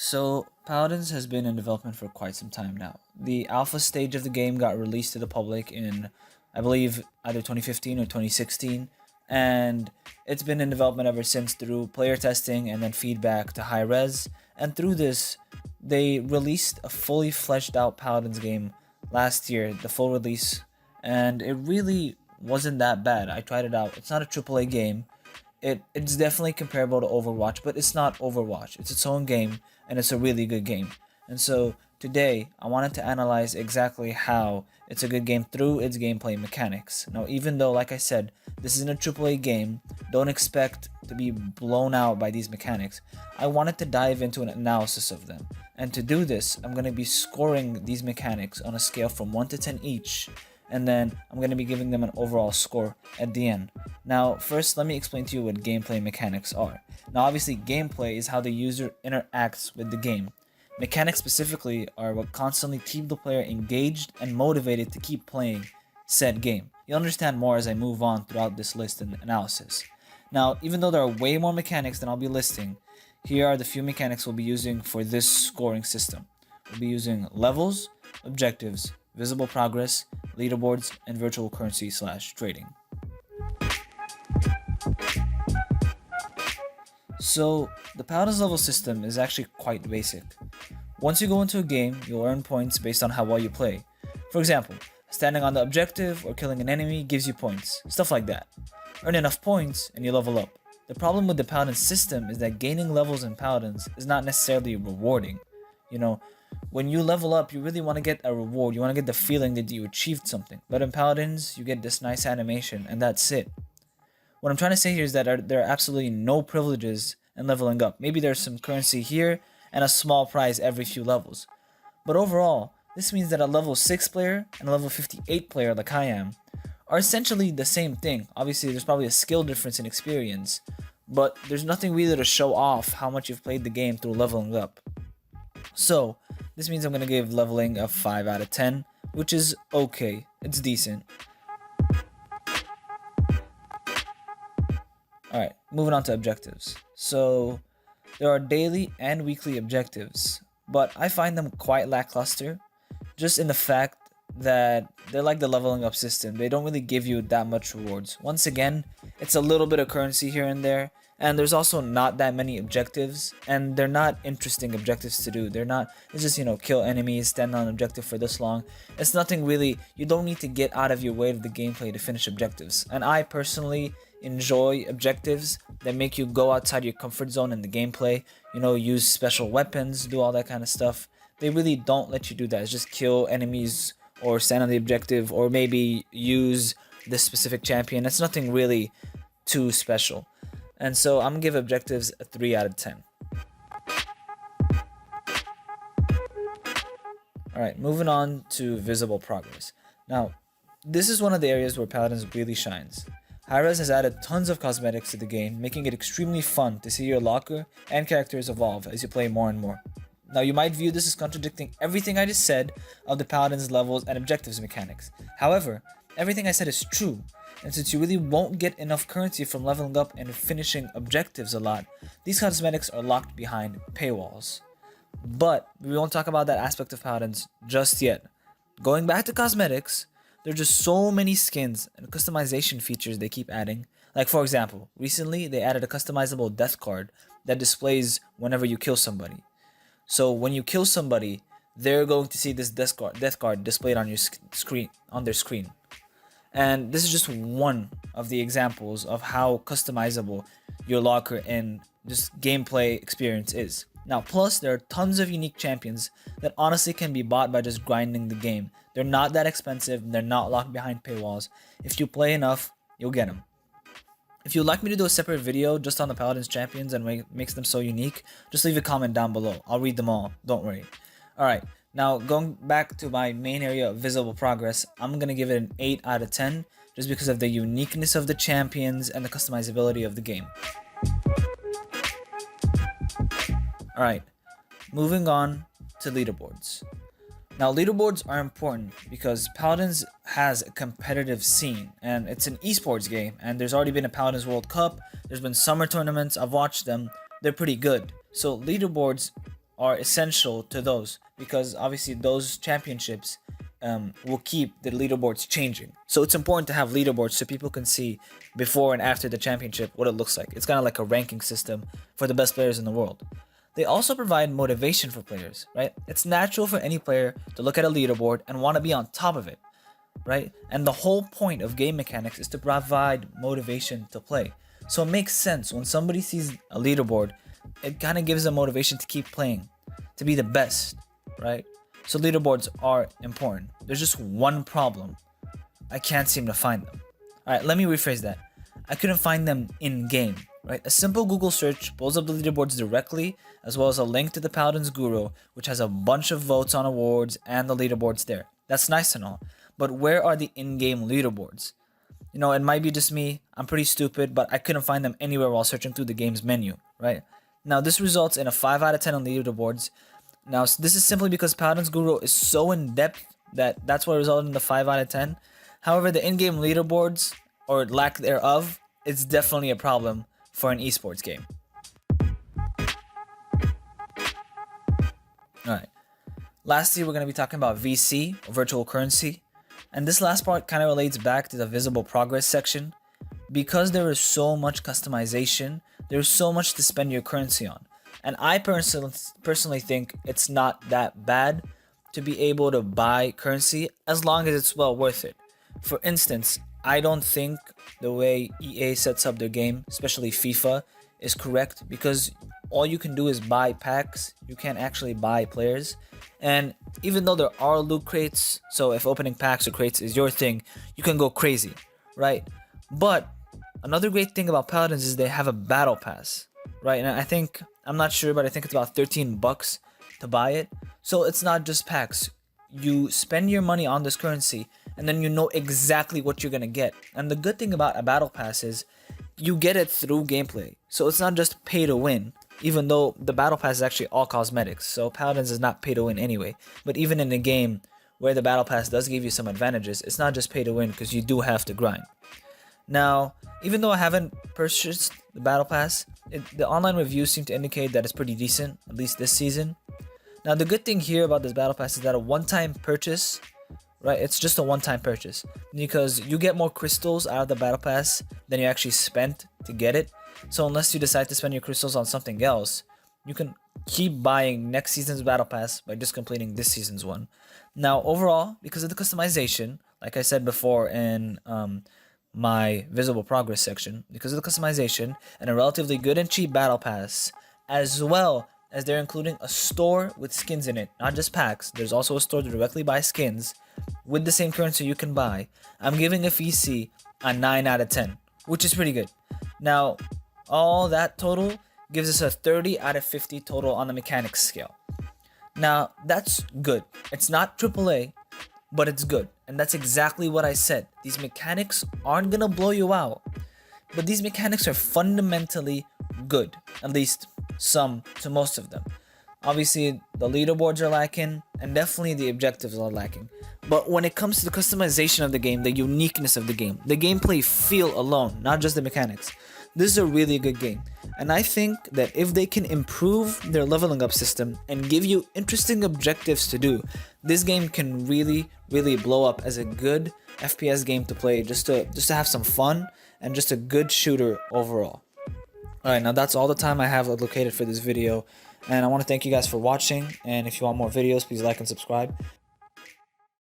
So, Paladins has been in development for quite some time now. The alpha stage of the game got released to the public in, I believe, either 2015 or 2016, and it's been in development ever since through player testing and then feedback to high res. And through this, they released a fully fleshed out Paladins game last year, the full release, and it really wasn't that bad. I tried it out. It's not a AAA game, it's definitely comparable to Overwatch, but it's not Overwatch. It's its own game, and it's a really good game. And so today, I wanted to analyze exactly how it's a good game through its gameplay mechanics. Now, even though, like I said, this isn't a AAA game, don't expect to be blown out by these mechanics. I wanted to dive into an analysis of them. And to do this, I'm going to be scoring these mechanics on a scale from 1 to 10 each, and then I'm going to be giving them an overall score at the end. Now, first, let me explain to you what gameplay mechanics are. Now, obviously, gameplay is how the user interacts with the game. Mechanics specifically are what constantly keep the player engaged and motivated to keep playing said game. You'll understand more as I move on throughout this list and analysis. Now, even though there are way more mechanics than I'll be listing, here are the few mechanics we'll be using for this scoring system. We'll be using levels, objectives, visible progress, leaderboards, and virtual currency / trading. So, the Paladins level system is actually quite basic. Once you go into a game, you'll earn points based on how well you play. For example, standing on the objective or killing an enemy gives you points, stuff like that. Earn enough points and you level up. The problem with the Paladin system is that gaining levels in Paladins is not necessarily rewarding. When you level up, you really want to get a reward. You want to get the feeling that you achieved something. But in Paladins, you get this nice animation, and that's it. What I'm trying to say here is that there are absolutely no privileges in leveling up. Maybe there's some currency here and a small prize every few levels. But overall, this means that a level 6 player and a level 58 player like I am are essentially the same thing. Obviously, there's probably a skill difference in experience, but there's nothing really to show off how much you've played the game through leveling up. So, this means I'm going to give leveling a 5 out of 10, which is okay. It's decent. Alright, moving on to objectives. So, there are daily and weekly objectives, but I find them quite lackluster, just in the fact that they're like the leveling up system. They don't really give you that much rewards. Once again, it's a little bit of currency here and there, and there's also not that many objectives, and they're not interesting objectives to do. It's just, kill enemies, stand on an objective for this long. It's nothing really, you don't need to get out of your way of the gameplay to finish objectives. And I personally enjoy objectives that make you go outside your comfort zone in the gameplay, use special weapons, do all that kind of stuff. They really don't let you do that. It's just kill enemies or stand on the objective or maybe use this specific champion. It's nothing really too special. And so I'm going to give objectives a 3 out of 10. Alright, moving on to visible progress. Now, this is one of the areas where Paladins really shines. Hi-Rez has added tons of cosmetics to the game, making it extremely fun to see your locker and characters evolve as you play more and more. Now, you might view this as contradicting everything I just said of the Paladins levels and objectives mechanics. However, everything I said is true, and since you really won't get enough currency from leveling up and finishing objectives a lot, these cosmetics are locked behind paywalls. But we won't talk about that aspect of Paladins just yet. Going back to cosmetics, there are just so many skins and customization features they keep adding. Like, for example, recently they added a customizable death card that displays whenever you kill somebody. So when you kill somebody, they're going to see this death card displayed on their screen. And this is just one of the examples of how customizable your locker and just gameplay experience is. Now, plus, there are tons of unique champions that honestly can be bought by just grinding the game. They're not that expensive, and they're not locked behind paywalls. If you play enough, you'll get them. If you'd like me to do a separate video just on the Paladins champions and what makes them so unique, just leave a comment down below. I'll read them all, don't worry. Alright, now going back to my main area of visible progress, I'm going to give it an 8 out of 10 just because of the uniqueness of the champions and the customizability of the game. Alright, moving on to leaderboards. Now, leaderboards are important because Paladins has a competitive scene, and it's an esports game, and there's already been a Paladins World Cup, there's been summer tournaments, I've watched them, they're pretty good. So leaderboards are essential to those, because obviously those championships will keep the leaderboards changing. So it's important to have leaderboards so people can see before and after the championship what it looks like. It's kind of like a ranking system for the best players in the world. They also provide motivation for players, right? It's natural for any player to look at a leaderboard and want to be on top of it, right? And the whole point of game mechanics is to provide motivation to play. So it makes sense when somebody sees a leaderboard, it kind of gives them motivation to keep playing, to be the best, right? So leaderboards are important. There's just one problem. I can't seem to find them. All right, let me rephrase that. I couldn't find them in game, right? A simple Google search pulls up the leaderboards directly, as well as a link to the Paladins Guru, which has a bunch of votes on awards and the leaderboards there. That's nice and all. But where are the in-game leaderboards? You know, it might be just me. I'm pretty stupid, but I couldn't find them anywhere while searching through the game's menu, right? Now, this results in a 5 out of 10 on leaderboards. Now, this is simply because Paladins Guru is so in-depth that's what resulted in the 5 out of 10. However, the in-game leaderboards, or lack thereof, is definitely a problem for an esports game. Alright. Lastly, we're going to be talking about VC, or virtual currency. And this last part kind of relates back to the visible progress section. Because there is so much customization, there's so much to spend your currency on. And I personally think it's not that bad to be able to buy currency as long as it's well worth it. For instance, I don't think the way EA sets up their game, especially FIFA, is correct, because all you can do is buy packs. You can't actually buy players. And even though there are loot crates, so if opening packs or crates is your thing, you can go crazy, right? But another great thing about Paladins is they have a battle pass, right? And I'm not sure, but I think it's about $13 to buy it. So it's not just packs. You spend your money on this currency, and then you know exactly what you're gonna get. And the good thing about a battle pass is you get it through gameplay. So it's not just pay to win, even though the battle pass is actually all cosmetics. So Paladins is not pay to win anyway. But even in a game where the battle pass does give you some advantages, it's not just pay to win, because you do have to grind. Now, even though I haven't purchased the battle pass, the online reviews seem to indicate that it's pretty decent, at least this season. Now, the good thing here about this battle pass is that a one-time purchase, right? It's just a one-time purchase, because you get more crystals out of the battle pass than you actually spent to get it. So unless you decide to spend your crystals on something else, you can keep buying next season's battle pass by just completing this season's one. Now, overall, because of the customization, like I said before in my visible progress section, because of the customization and a relatively good and cheap battle pass, as well as they're including a store with skins in it, not just packs. There's also a store to directly buy skins with the same currency you can buy. I'm giving a VC a 9 out of 10, which is pretty good. Now, all that total gives us a 30 out of 50 total on the mechanics scale. Now, that's good. It's not AAA, but it's good. And that's exactly what I said. These mechanics aren't gonna blow you out, but these mechanics are fundamentally good, at least some to most of them. Obviously, the leaderboards are lacking, and definitely the objectives are lacking. But when it comes to the customization of the game, the uniqueness of the game, the gameplay feel alone, not just the mechanics, this is a really good game. And I think that if they can improve their leveling up system and give you interesting objectives to do, this game can really, really blow up as a good FPS game to play, just to have some fun and just a good shooter overall. Alright, now that's all the time I have allocated for this video, and I want to thank you guys for watching, and if you want more videos, please like and subscribe.